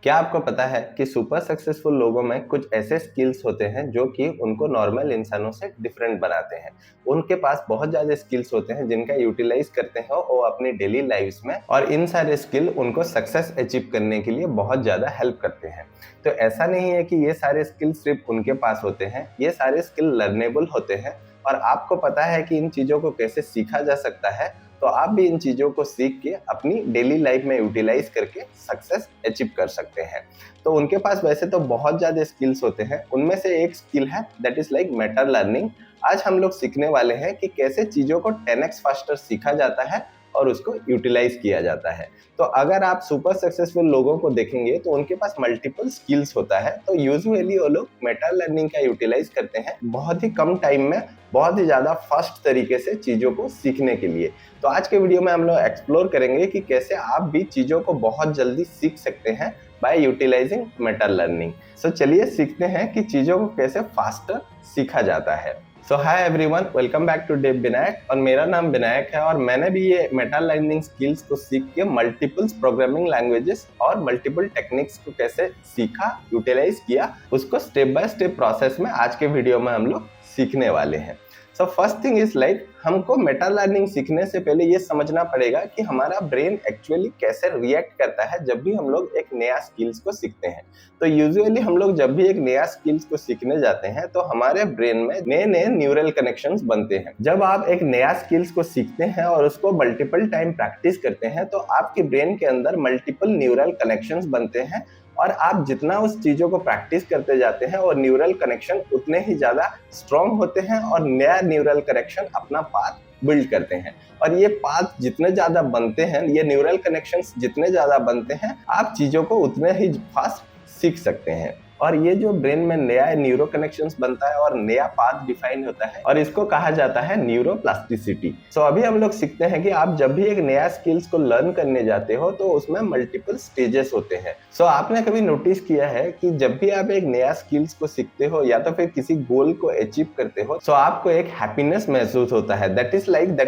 क्या आपको पता है कि सुपर सक्सेसफुल लोगों में कुछ ऐसे स्किल्स होते हैं जो कि उनको नॉर्मल इंसानों से डिफरेंट बनाते हैं। उनके पास बहुत ज़्यादा स्किल्स होते हैं जिनका यूटिलाइज करते हैं वो अपनी डेली लाइफ्स में, और इन सारे स्किल उनको सक्सेस अचीव करने के लिए बहुत ज़्यादा हेल्प करते हैं। तो ऐसा नहीं है कि ये सारे स्किल सिर्फ उनके पास होते हैं, ये सारे स्किल लर्नेबल होते हैं और आपको पता है कि इन चीज़ों को कैसे सीखा जा सकता है। तो आप भी इन चीज़ों को सीख के अपनी डेली लाइफ में यूटिलाइज करके सक्सेस अचीव कर सकते हैं। तो उनके पास वैसे तो बहुत ज़्यादा स्किल्स होते हैं, उनमें से एक स्किल है that is like Meta learning. आज हम लोग सीखने वाले हैं कि कैसे चीज़ों को 10x फास्टर सीखा जाता है और उसको यूटिलाइज किया जाता है। तो अगर आप सुपर सक्सेसफुल लोगों को देखेंगे तो उनके पास मल्टीपल स्किल्स होता है। तो यूजुअली वो लोग मेटा लर्निंग का यूटिलाइज करते हैं बहुत ही कम टाइम में, बहुत ही ज़्यादा फास्ट तरीके से चीज़ों को सीखने के लिए। तो आज के वीडियो में हम लोग एक्सप्लोर करेंगे कि कैसे आप भी चीज़ों को बहुत जल्दी सीख सकते हैं बाय यूटिलाइजिंग मेटा लर्निंग। सो चलिए सीखते हैं कि चीज़ों को कैसे फास्टर सीखा जाता है। So hi everyone, welcome back to Dev Vinayak. और मेरा नाम विनायक है और मैंने भी ये मेटा लर्निंग स्किल्स को सीख के मल्टीपल प्रोग्रामिंग लैंग्वेजेस और मल्टीपल टेक्निक्स को कैसे सीखा, यूटिलाइज किया, उसको स्टेप बाय स्टेप प्रोसेस में आज के वीडियो में हम लोग सीखने वाले हैं। So first thing is like, हमको मेटा लर्निंग सीखने से पहले ये समझना पड़ेगा कि हमारा ब्रेन एक्चुअली कैसे रिएक्ट करता है जब भी हम लोग एक नया स्किल्स को सीखते हैं। तो यूजुअली हम लोग जब भी एक नया स्किल्स को सीखने जाते हैं तो हमारे ब्रेन में नए नए न्यूरल कनेक्शंस बनते हैं। जब आप एक नया स्किल्स को सीखते हैं और उसको मल्टीपल टाइम प्रैक्टिस करते हैं तो आपके ब्रेन के अंदर मल्टीपल न्यूरल कनेक्शंस बनते हैं और आप जितना उस चीज़ों को प्रैक्टिस करते जाते हैं और न्यूरल कनेक्शन उतने ही ज़्यादा स्ट्रॉन्ग होते हैं और नया न्यूरल कनेक्शन अपना पाथ बिल्ड करते हैं। और ये पाथ जितने ज़्यादा बनते हैं, ये न्यूरल कनेक्शंस जितने ज़्यादा बनते हैं, आप चीज़ों को उतने ही फास्ट सीख सकते हैं। और ये जो ब्रेन में नया न्यूरो कनेक्शंस बनता है और नया पाथ डिफाइन होता है और इसको कहा जाता है न्यूरोप्लास्टिसिटी। सो अभी हम लोग सीखते हैं कि आप जब भी एक नया स्किल्स को लर्न करने जाते हो तो उसमें मल्टीपल स्टेजेस होते हैं। सो आपने कभी नोटिस किया है कि जब भी आप एक नया स्किल्स को सीखते हो या तो फिर किसी गोल को अचीव करते हो तो आपको एक हैप्पीनेस महसूस होता है। That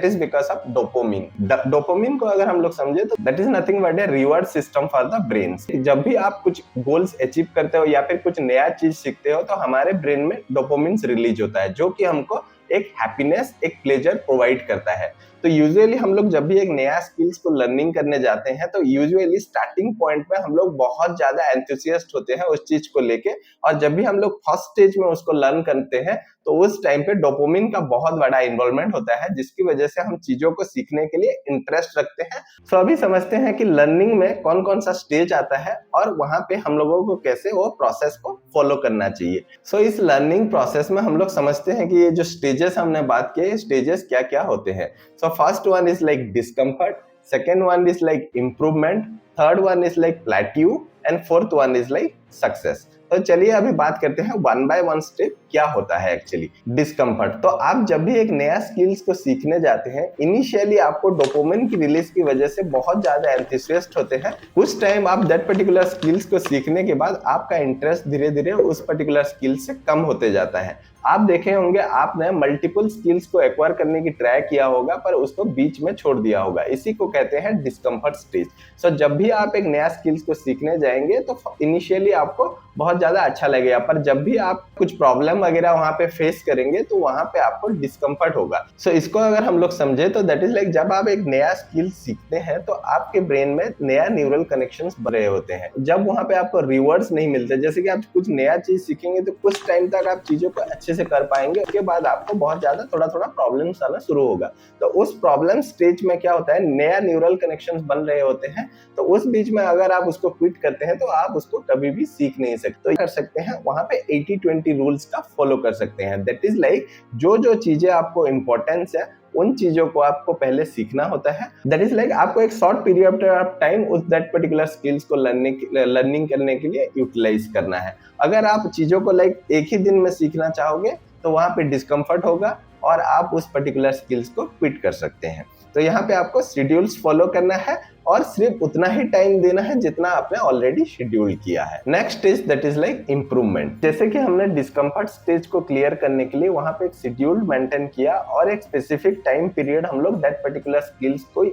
is because of dopamine. Dopamine को अगर हम लोग समझे तो that is nothing but A reward system for the brain. जब भी आप कुछ गोल्स अचीव करते हो या फिर कुछ नया चीज सीखते हो तो हमारे ब्रेन में डोपामिन रिलीज होता है जो कि हमको एक हैप्पीनेस, एक प्लेजर प्रोवाइड करता है। तो यूजुअली हम लोग जब भी एक नया स्किल्स को लर्निंग करने जाते हैं तो यूजुअली स्टार्टिंग पॉइंट में हम लोग बहुत ज्यादा एंथुसियास्ट होते हैं उस चीज को लेके, और जब भी हम लोग फर्स्ट स्टेज में उसको लर्न करते हैं तो उस टाइम पे डोपामिन का बहुत बड़ा इन्वॉल्वमेंट होता है जिसकी वजह से हम चीजों को सीखने के लिए इंटरेस्ट रखते हैं। सो अभी समझते हैं कि लर्निंग में कौन कौन सा स्टेज आता है और वहां पे हम लोगों को कैसे वो प्रोसेस को फॉलो करना चाहिए। सो इस लर्निंग प्रोसेस में हम लोग समझते हैं कि ये जो स्टेजेस हमने बात किए, स्टेजेस क्या क्या होते हैं। So first one is like discomfort, second one is like improvement, third one is like plateau and fourth one is like success। तो चलिए अभी बात करते हैं वन बाय वन स्टेप क्या होता है एक्चुअली। डिस्कम्फर्ट, तो आप जब भी एक नया स्किल्स को सीखने जाते हैं इनिशियली आपको डोपामिन की रिलीज की वजह से बहुत ज्यादा एंथुसियास्ट होते हैं। कुछ टाइम आप दैट पर्टिकुलर स्किल्स को सीखने के बाद आपका इंटरेस्ट धीरे धीरे उस पर्टिकुलर स्किल से कम होते जाता है। आप देखे होंगे आपने मल्टीपल स्किल्स को एक्वायर करने की ट्राई किया होगा पर उसको बीच में छोड़ दिया होगा, इसी को कहते हैं डिस्कम्फर्ट स्टेज। सो जब भी आप एक नया स्किल्स को सीखने जाएंगे तो इनिशियली आपको बहुत ज्यादा अच्छा लगेगा, पर जब भी आप कुछ प्रॉब्लम वगैरह वहां पे फेस करेंगे तो वहां पे आपको डिस्कम्फर्ट होगा। सो इसको अगर हम लोग समझे तो दैट इज लाइक, जब आप एक नया स्किल सीखते हैं तो आपके ब्रेन में नया न्यूरल कनेक्शंस बन रहे होते हैं। जब वहां पे आपको रिवॉर्ड्स नहीं मिलते, जैसे कि आप कुछ नया चीज सीखेंगे तो कुछ टाइम तक आप चीजों को अच्छे से कर पाएंगे, उसके बाद आपको बहुत ज्यादा थोड़ा थोड़ा प्रॉब्लम्स आना शुरू होगा। तो उस प्रॉब्लम स्टेज में क्या होता है, नया न्यूरल कनेक्शंस बन रहे होते हैं, तो उस बीच में अगर आप उसको क्विट करते हैं तो आप उसको कभी भी सीख नहीं सकते। तो कर सकते हैं वहां पे 80-20 रूल्स का फॉलो कर सकते हैं। दैट इज लाइक, जो जो चीजें आपको इंपॉर्टेंस है उन चीजों को आपको पहले सीखना होता है। दैट इज लाइक, आपको एक शॉर्ट पीरियड ऑफ टाइम उस दैट पर्टिकुलर स्किल्स को लर्निंग करने के लिए यूटिलाइज करना है। अगर आप चीजों को लाइक एक ही दिन में सीखना चाहोगे तो वहां पे डिस्कम्फर्ट होगा और आप उस पर्टिकुलर स्किल्स को क्विट कर सकते हैं। तो यहाँ पे आपको शेड्यूल्स फॉलो करना है और सिर्फ उतना ही टाइम देना है जितना आपने ऑलरेडी शेड्यूल किया है। Next stage that is like improvement. जैसे कि हमने डिस्कम्फर्ट स्टेज को क्लियर करने के लिए वहां पे एक शेड्यूल मेंटेन किया और एक स्पेसिफिक टाइम पीरियड हम लोग दैट पर्टिकुलर स्किल्स को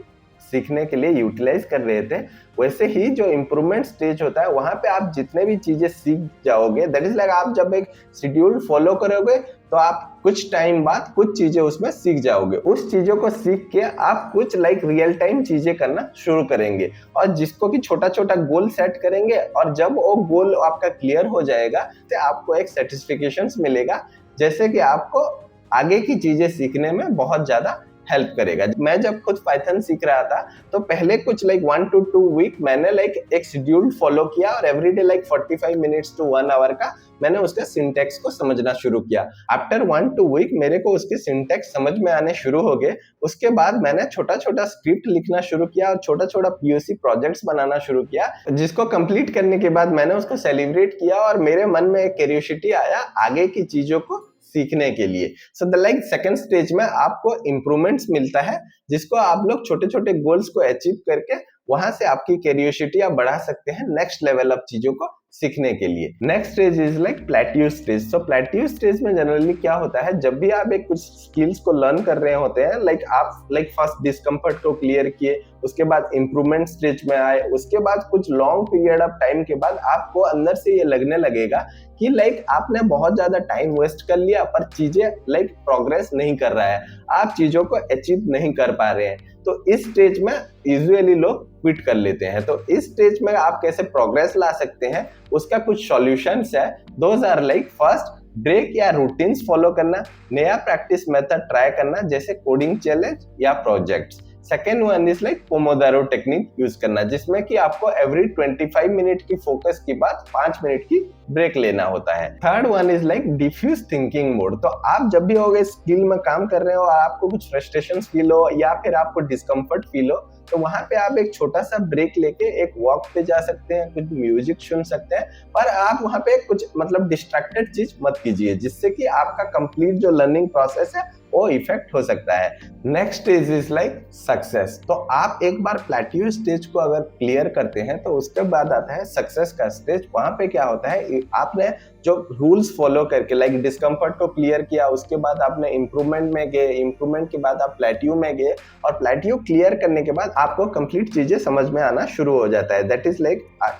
सीखने के लिए यूटिलाइज कर रहे थे, वैसे ही जो इम्प्रूवमेंट स्टेज होता है वहां पे आप जितने भी चीजें सीख जाओगे, दैट इज लाइक आप जब एक शेड्यूल फॉलो करोगे तो आप कुछ टाइम बाद कुछ चीजें उसमें सीख जाओगे। उस चीजों को सीख के आप कुछ रियल टाइम चीजें करना शुरू करेंगे, और जिसको कि छोटा छोटा गोल सेट करेंगे, और जब वो गोल आपका क्लियर हो जाएगा तो आपको एक सेटिस्फिकेशन मिलेगा, जैसे कि आपको आगे की चीजें सीखने में बहुत ज्यादा हेल्प करेगा। मैं जब खुद पाइथन सीख रहा था तो पहले कुछ 1 to 2 वीक मैंने एक शेड्यूल फॉलो किया, और एवरीडे 45 मिनट्स to 1 आवर का मैंने उसका सिंटैक्स को समझना शुरू किया। आफ्टर 1 to 2 वीक मेरे को उसके सिंटैक्स समझ में आने शुरू हो गए। उसके बाद मैंने छोटा छोटा स्क्रिप्ट लिखना शुरू किया और छोटा छोटा POC प्रोजेक्ट्स बनाना शुरू किया, जिसको कंप्लीट करने के बाद मैंने उसको सेलिब्रेट किया, और मेरे मन में एक क्यूरियोसिटी आया आगे की चीजों को सीखने के लिए। सो द सेकंड स्टेज में आपको इंप्रूवमेंट्स मिलता है, जिसको आप लोग छोटे छोटे गोल्स को अचीव करके वहां से आपकी क्यूरियोसिटी आप बढ़ा सकते हैं नेक्स्ट लेवल अप चीजों को सीखने के लिए। Next stage is plateau stage. So plateau stage में जनरली क्या होता है, जब भी आप एक कुछ स्किल्स को लर्न कर रहे होते हैं, आप फर्स्ट डिस्कम्फर्ट को क्लियर किए, उसके बाद इंप्रूवमेंट स्टेज में आए, उसके बाद कुछ लॉन्ग पीरियड ऑफ टाइम के बाद आपको अंदर से ये लगने लगेगा कि आपने बहुत ज्यादा टाइम वेस्ट कर लिया, पर चीजें प्रोग्रेस नहीं कर रहा है, आप चीजों को अचीव नहीं कर पा रहे हैं। तो इस स्टेज में यूजुअली लोग क्विट कर लेते हैं। तो इस स्टेज में आप कैसे प्रोग्रेस ला सकते हैं, उसका कुछ सॉल्यूशंस है। दोज आर फर्स्ट, ब्रेक या रूटीन्स फॉलो करना, नया प्रैक्टिस मेथड ट्राई करना जैसे कोडिंग चैलेंज या projects. Second one is Pomodoro technique use करना, जिसमें कि आपको एवरी 25 मिनट की फोकस के बाद 5 मिनट की ब्रेक लेना होता है। Third one is diffuse thinking mode. तो आप जब भी हो स्किल में काम कर रहे हो और आपको कुछ फ्रस्ट्रेशन फील हो या फिर आपको डिस्कम्फर्ट फील हो, तो वहां पे आप एक छोटा सा ब्रेक लेके एक वॉक पे जा सकते हैं, कुछ म्यूजिक सुन सकते हैं, और आप वहां पे कुछ डिस्ट्रैक्टेड चीज मत कीजिए, जिससे कि आपका कंप्लीट जो लर्निंग प्रोसेस है वो इफेक्ट हो सकता है। Next stage is success. तो आप एक बार प्लेट्यू स्टेज को अगर क्लियर करते हैं तो उसके बाद आता है सक्सेस का स्टेज। वहां पे क्या होता है, आपने जो रूल्स फॉलो करके डिस्कम्फर्ट को क्लियर किया, उसके बाद आपने इंप्रूवमेंट में गए, इंप्रूवमेंट के बाद आप प्लेट्यू में गए, और प्लेट्यू क्लियर करने के बाद आपको कंप्लीट चीजें समझ में आना शुरू हो जाता है। दैट इज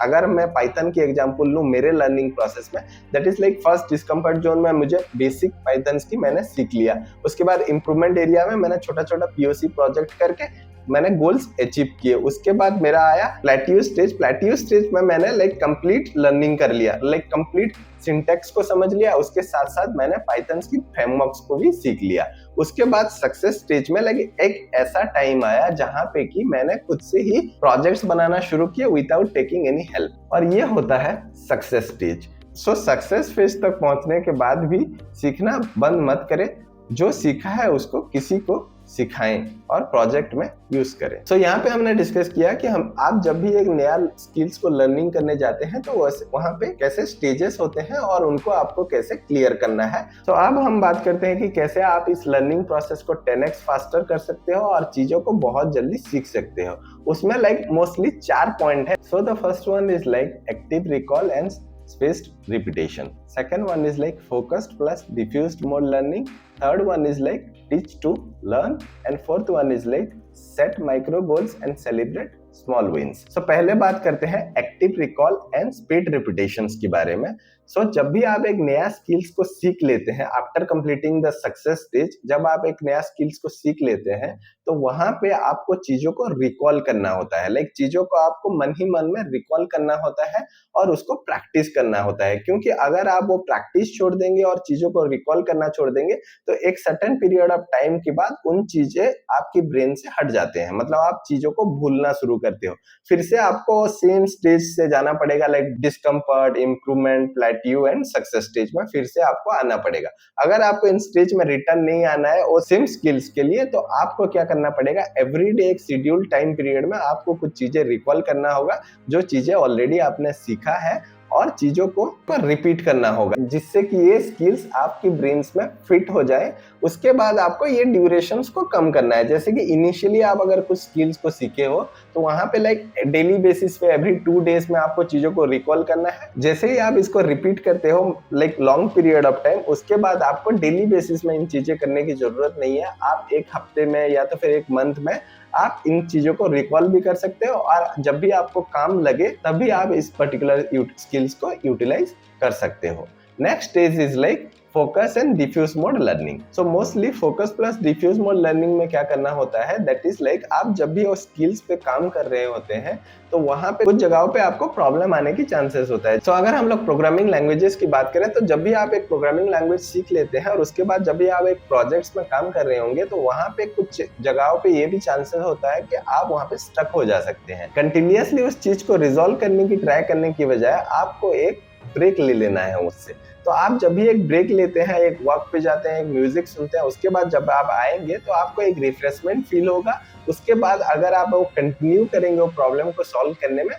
अगर मैं पाइथन की एग्जांपल लूं मेरे लर्निंग प्रोसेस में, that is first discomfort zone में मुझे बेसिक पाइथन की मैंने सीख लिया, उसके बाद इंप्रूवमेंट एरिया में मैंने छोटा छोटा POC प्रोजेक्ट करके मैंने गोल्स अचीव किए। उसके बाद मेरा आया प्लेट्यू स्टेज। प्लेट्यू स्टेज में मैंने कंप्लीट लर्निंग कर लिया, कंप्लीट सिंटैक्स को समझ लिया, उसके साथ साथ मैंने पाइथन की फ्रेमवर्क्स को भी सीख लिया। उसके बाद सक्सेस स्टेज में एक ऐसा टाइम आया जहां पे कि मैंने खुद से ही प्रोजेक्ट्स बनाना शुरू किए विदाउट टेकिंग एनी हेल्प, और ये होता है सक्सेस स्टेज। सो सक्सेस फेज तक पहुंचने के बाद भी सीखना बंद मत करें, जो सीखा है उसको किसी को सिखाएं और प्रोजेक्ट में यूज करें। सो यहाँ पे हमने डिस्कस किया कि आप जब भी एक नया स्किल्स को लर्निंग करने जाते हैं तो वहाँ पे कैसे स्टेजेस होते हैं और उनको आपको कैसे क्लियर करना है। तो अब हम बात करते हैं कि कैसे आप इस लर्निंग प्रोसेस को 10x फास्टर कर सकते हो और चीजों को बहुत जल्दी सीख सकते हो। उसमें मोस्टली 4 पॉइंट है। So the first one is active recall and spaced repetition. Second one is focused plus diffused mode learning. Third one is teach to learn, and fourth one is set micro goals and celebrate small wins. So पहले बात करते हैं active recall and speed repetitions के बारे में। सो जब भी आप एक नया स्किल्स को सीख लेते हैं after completing the success stage, जब आप एक नया स्किल्स को सीख लेते हैं तो वहां पे आपको चीजों को रिकॉल करना होता है। चीजों को आपको मन ही मन में रिकॉल करना होता है और उसको प्रैक्टिस करना होता है, क्योंकि अगर आप वो प्रैक्टिस छोड़ देंगे और चीजों को रिकॉल करना छोड़ देंगे तो एक सर्टेन पीरियड ऑफ टाइम के बाद उन चीजें आपकी ब्रेन से हट जाते हैं, मतलब आप चीजों को भूलना शुरू करते हो। फिर से आपको सेम स्टेज से जाना पड़ेगा, discomfort, improvement, plateau and success stage में फिर से आपको आना पड़ेगा। अगर आपको इन स्टेज में रिटर्न नहीं आना है और सेम स्किल्स के लिए, तो आपको क्या करना पड़ेगा, एवरीडे एक शेड्यूल टाइम पीरियड में आपको कुछ चीजें रिकॉल करना होगा, जो चीजें ऑलरेडी आपने सीखा है, और चीजों को रिपीट करना होगा, जिससे कि ये स्किल्स आपकी ब्रेन्स में फिट हो जाए। उसके बाद आपको ये ड्यूरेशंस को कम करना है। जैसे कि इनिशियली आप अगर कुछ स्किल्स को सीखे हो तो वहां पे डेली बेसिस पे एवरी 2 डेज में आपको चीजों को रिकॉल करना है। जैसे ही आप इसको रिपीट करते हो लॉन्ग पीरियड ऑफ टाइम, उसके बाद आपको डेली बेसिस में इन चीजें करने की जरूरत नहीं है। आप एक हफ्ते में या तो फिर एक मंथ में आप इन चीजों को रिकॉल भी कर सकते हो और जब भी आपको काम लगे तभी आप इस पर्टिकुलर स्किल्स को यूटिलाइज कर सकते हो। Next stage is like focus and diffuse mode learning. So mostly focus plus diffuse mode learning में क्या करना होता है, दैट इज लाइक आप जब भी वो स्किल्स पे काम कर रहे होते हैं तो वहां पे कुछ जगहों पे आपको प्रॉब्लम आने की चांसेस होता है। तो अगर हम लोग प्रोग्रामिंग लैंग्वेजेस की बात करें तो जब भी आप एक प्रोग्रामिंग लैंग्वेज सीख लेते हैं और उसके बाद जब भी आप एक प्रोजेक्ट्स में काम कर रहे होंगे तो वहां पे कुछ जगहों पे ये भी चांसेस होता है कि आप वहां पे स्टक हो जा सकते हैं। कंटिन्यूअसली उस चीज को रिजॉल्व करने की ट्राई करने की बजाय आपको एक ब्रेक ले लेना है उससे। तो आप जब भी एक ब्रेक लेते हैं, एक वॉक पे जाते हैं, एक म्यूजिक सुनते हैं, उसके बाद जब आप आएंगे तो आपको एक रिफ्रेशमेंट फील होगा। उसके बाद अगर आप वो कंटिन्यू करेंगे वो प्रॉब्लम को सॉल्व करने में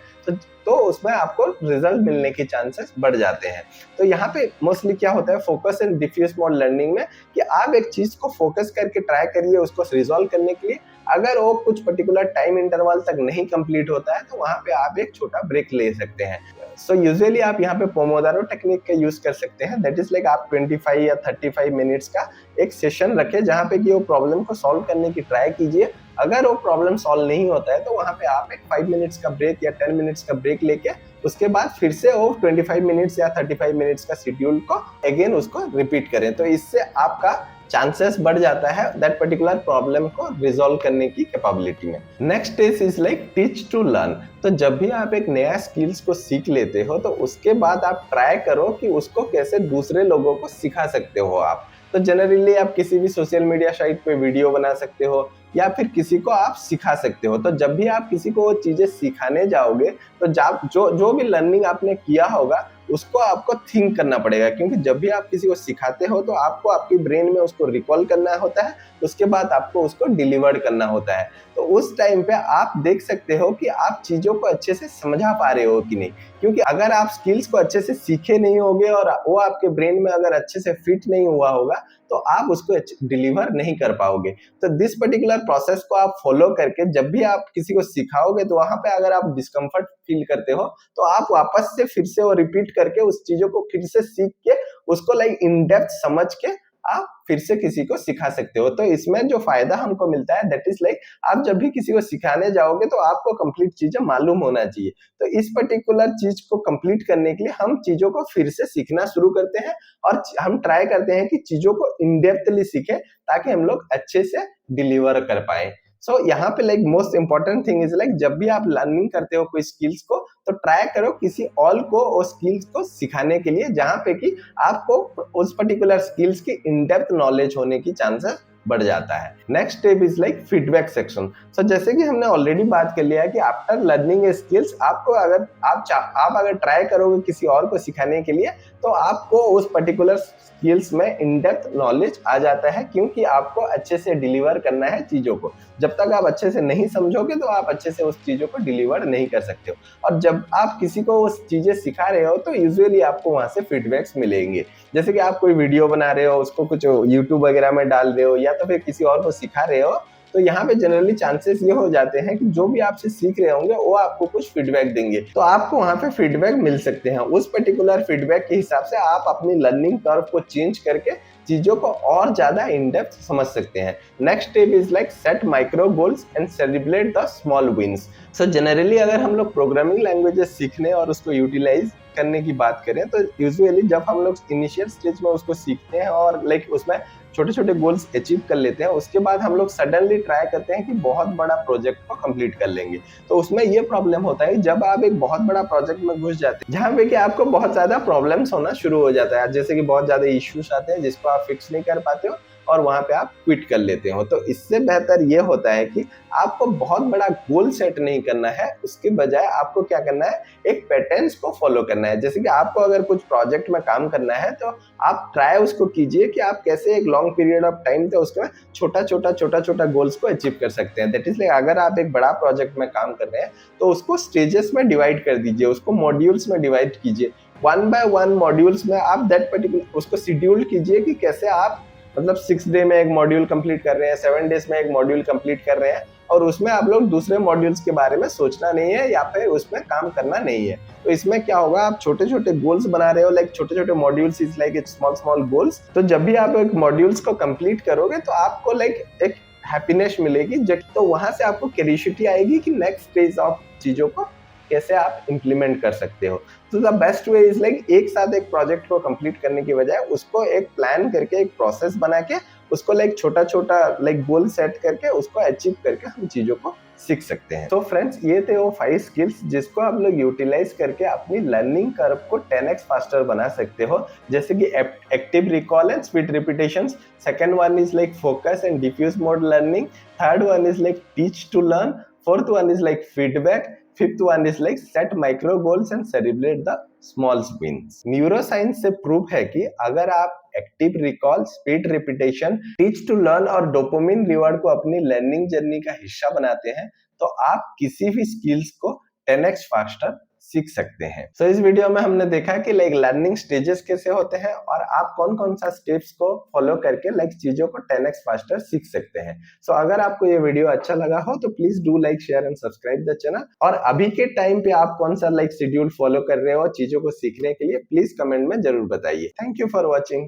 तो उसमें आपको रिजल्ट मिलने के चांसेस बढ़ जाते हैं। तो यहाँ पे मोस्टली क्या होता है focus and diffuse mode learning में कि आप एक चीज को फोकस करके ट्राई करिए उसको रिजॉल्व करने के लिए। अगर वो कुछ पर्टिकुलर टाइम इंटरवल तक नहीं कंप्लीट होता है तो वहां पे आप एक छोटा ब्रेक ले सकते हैं। सो यूजुअली आप यहाँ पे पोमोडारो टेक्निक का यूज कर सकते हैं। दैट इज लाइक आप 25 या 35 मिनट्स का एक सेशन रखें जहाँ पे कि वो प्रॉब्लम को सॉल्व करने की ट्राई कीजिए। अगर वो प्रॉब्लम सॉल्व नहीं होता है तो वहां पे आप एक 5 मिनट्स का ब्रेक या 10 मिनट्स का ब्रेक लेके उसके बाद फिर से वो 25 मिनट्स या 35 मिनट्स का शेड्यूल को अगेन उसको रिपीट करें। तो इससे आपका चांसेस बढ़ जाता है दैट पर्टिकुलर प्रॉब्लम को रिजॉल्व करने की कैपेबिलिटी में। Next stage is like teach to learn. तो जब भी आप एक नया स्किल्स को सीख लेते हो तो उसके बाद आप ट्राई करो कि उसको कैसे दूसरे लोगों को सिखा सकते हो आप। तो जनरली आप किसी भी सोशल मीडिया साइट पे वीडियो बना सकते हो या फिर किसी को आप सिखा सकते हो। तो जब भी आप किसी को वो चीजें सिखाने जाओगे तो जो भी लर्निंग आपने किया होगा उसको आपको थिंक करना पड़ेगा, क्योंकि जब भी आप किसी को सिखाते हो तो आपको आपकी ब्रेन में उसको रिकॉल करना होता है, उसके बाद आपको उसको डिलीवर करना होता है। तो उस टाइम पे आप देख सकते हो कि आप चीजों को अच्छे से समझा पा रहे हो कि नहीं, क्योंकि अगर आप स्किल्स को अच्छे से सीखे नहीं होगे और वो आपके ब्रेन में अगर अच्छे से फिट नहीं हुआ होगा तो आप उसको डिलीवर नहीं कर पाओगे। तो दिस पर्टिकुलर प्रोसेस को आप फॉलो करके जब भी आप किसी को सिखाओगे तो वहां पे अगर आप डिस्कम्फर्ट फील करते हो तो आप वापस से फिर से वो रिपीट करके उस चीजों को फिर से सीख के उसको लाइक इन डेप्थ समझ के आप फिर से किसी को सिखा सकते हो। तो इसमें जो फायदा हमको मिलता है दैट इज लाइक आप जब भी किसी को सिखाने जाओगे तो आपको कंप्लीट चीजें मालूम होना चाहिए। तो इस पर्टिकुलर चीज को कंप्लीट करने के लिए हम चीजों को फिर से सीखना शुरू करते हैं और हम ट्राई करते हैं कि चीजों को इन डेप्थली सीखें ताकि हम लोग अच्छे से डिलीवर कर पाए। सो यहाँ पे like most important thing is like जब भी आप लर्निंग करते हो कोई स्किल्स को तो ट्राई करो किसी और को वो स्किल्स को सिखाने के लिए जहाँ पे कि आपको उस पर्टिकुलर स्किल्स की इन डेप्थ नॉलेज होने की चांसेस बढ़ जाता है। Next step is like feedback section. So जैसे कि हमने ऑलरेडी बात कर लिया है कि आफ्टर लर्निंग स्किल्स आपको अगर आप अगर ट्राई करोगे किसी और को सिखाने के लिए तो आपको उस पर्टिकुलर स्किल्स में इन डेप्थ नॉलेज आ जाता है, क्योंकि आपको अच्छे से डिलीवर करना है चीजों को। जब तक आप अच्छे से नहीं समझोगे तो आप अच्छे से उस चीजों को डिलीवर नहीं कर सकते हो। और जब आप किसी को उस चीजें सिखा रहे हो तो यूजुअली आपको वहां से फीडबैक्स मिलेंगे। जैसे कि आप कोई वीडियो बना रहे हो उसको कुछ यूट्यूब वगैरह में डाल रहे हो या तो फिर किसी और को सिखा रहे हो तो यहाँ पे जनरली चांसेस ये हो जाते हैं कि जो भी आपसे सीख रहे होंगे वो आपको कुछ फीडबैक देंगे, तो आपको वहां पे फीडबैक मिल सकते हैं। उस पर्टिकुलर फीडबैक के हिसाब से आप अपनी लर्निंग कर्व को चेंज करके चीजों को और ज्यादा इन डेप्थ समझ सकते हैं। Next step is like set micro goals and celebrate the small wins. So generally अगर हम लोग प्रोग्रामिंग लैंग्वेजेस सीखने और उसको यूटिलाइज करने की बात करें तो यूजुअली जब हम लोग इनिशियल स्टेज में उसको सीखते हैं और लाइक उसमें छोटे छोटे गोल्स अचीव कर लेते हैं, उसके बाद हम लोग सडनली ट्राई करते हैं कि बहुत बड़ा प्रोजेक्ट को कंप्लीट कर लेंगे। तो उसमें ये प्रॉब्लम होता है जब आप एक बहुत बड़ा प्रोजेक्ट में घुस जाते हैं जहाँ पे कि आपको बहुत ज्यादा प्रॉब्लम्स होना शुरू हो जाता है, जैसे कि बहुत ज्यादा इश्यूज आते हैं जिसको आप फिक्स नहीं कर पाते हो और वहां पे आप क्विट कर लेते हो। तो इससे बेहतर ये होता है कि आपको बहुत बड़ा गोल सेट नहीं करना है, उसके बजाय आपको क्या करना है एक पैटर्न्स को फॉलो करना है। जैसे कि आपको अगर कुछ प्रोजेक्ट में काम करना है तो आप ट्राई उसको कीजिए कि आप कैसे एक लॉन्ग पीरियड ऑफ टाइम तक उसके छोटा छोटा गोल्स को अचीव कर सकते हैं। दैट इज लाइक अगर आप एक बड़ा प्रोजेक्ट में काम कर रहे हैं तो उसको स्टेजेस में डिवाइड कर दीजिए, उसको मॉड्यूल्स में डिवाइड कीजिए। 1 by 1 मॉड्यूल्स में आप दैट पर्टिकुलर उसको शेड्यूल कीजिए कि कैसे आप मतलब 6 डे में एक मॉड्यूल कंप्लीट कर रहे हैं, 7 डेज में एक मॉड्यूल कंप्लीट कर रहे हैं और उसमें आप लोग दूसरे मॉड्यूल्स के बारे में सोचना नहीं है या फिर उसमें काम करना नहीं है। तो इसमें क्या होगा आप छोटे छोटे गोल्स बना रहे हो, लाइक छोटे छोटे modules is like small goals. तो जब भी आप एक मॉड्यूल्स को कंप्लीट करोगे तो आपको लाइक एक हैप्पीनेस मिलेगी, तो वहां से आपको क्यूरियोसिटी आएगी कि नेक्स्ट स्टेज ऑफ चीजों को कैसे आप इंप्लीमेंट कर सकते हो। तो the best way is like एक साथ एक प्रोजेक्ट को कंप्लीट करने की बजाय उसको एक प्लान करके, एक प्रोसेस बना के, उसको लाइक छोटा छोटा लाइक गोल सेट करके उसको अचीव करके हम चीजों को सीख सकते हैं। तो फ्रेंड्स, ये थे वो 5 स्किल्स जिसको आप लोग यूटिलाइज करके अपनी लर्निंग कर्व को 10x फास्टर बना सकते हो। जैसे कि active recall and speed repetition, second one is like focus and diffuse mode learning, third one is like teach to learn, fourth one is like feedback, fifth one is like set micro goals and celebrate the small wins. Neuroscience से proof है कि अगर आप active recall, speed repetition, teach to learn और dopamine reward को अपनी learning journey का हिस्सा बनाते हैं तो आप किसी भी स्किल्स को 10x फास्टर सीख सकते हैं। सो इस वीडियो में हमने देखा कि लाइक लर्निंग स्टेजेस कैसे होते हैं और आप कौन कौन सा स्टेप्स को फॉलो करके लाइक चीजों को 10x फास्टर सीख सकते हैं। सो अगर आपको ये वीडियो अच्छा लगा हो तो please do like, share and subscribe the channel. और अभी के टाइम पे आप कौन सा लाइक शेड्यूल फॉलो कर रहे हो चीजों को सीखने के लिए, प्लीज कमेंट में जरूर बताइए। Thank you for watching.